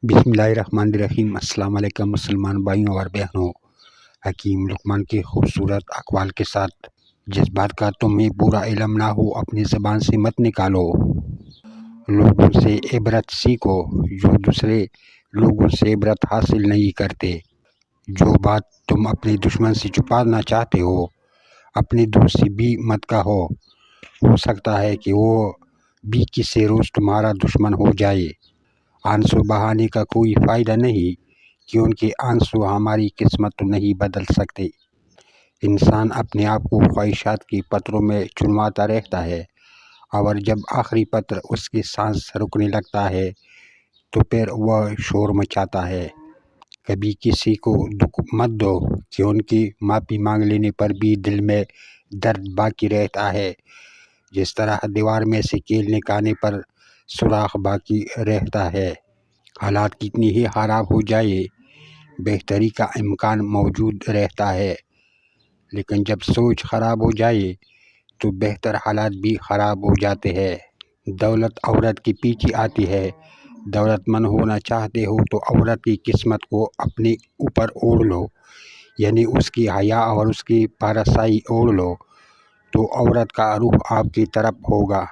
بسم اللہ الرحمن الرحیم۔ السلام علیکم مسلمان بھائیوں اور بہنوں۔ حکیم لقمان کے خوبصورت اقوال کے ساتھ، جس بات کا تمہیں پورا علم نہ ہو اپنی زبان سے مت نکالو۔ لوگوں سے عبرت سیکھو جو دوسرے لوگوں سے عبرت حاصل نہیں کرتے۔ جو بات تم اپنے دشمن سے چھپانا چاہتے ہو اپنے دوست سے بھی مت کہو۔ ہو سکتا ہے کہ وہ بھی کسی روز تمہارا دشمن ہو جائے۔ آنسو بہانے کا کوئی فائدہ نہیں، کیونکہ آنسو ہماری قسمت تو نہیں بدل سکتے۔ انسان اپنے آپ کو خواہشات کے پتھروں میں چنواتا رہتا ہے، اور جب آخری پتھر اس کی سانس رکنے لگتا ہے تو پھر وہ شور مچاتا ہے۔ کبھی کسی کو دکھ مت دو، کیونکہ معافی مانگ لینے پر بھی دل میں درد باقی رہتا ہے، جس طرح دیوار میں سے کیل نکالنے پر سوراخ باقی رہتا ہے۔ حالات کتنی ہی خراب ہو جائے، بہتری کا امکان موجود رہتا ہے، لیکن جب سوچ خراب ہو جائے تو بہتر حالات بھی خراب ہو جاتے ہیں۔ دولت عورت کے پیچھے آتی ہے۔ دولت مند ہونا چاہتے ہو تو عورت کی قسمت کو اپنے اوپر اوڑھ لو، یعنی اس کی حیا اور اس کی پارسائی اوڑھ لو، تو عورت کا رخ آپ کی طرف ہوگا۔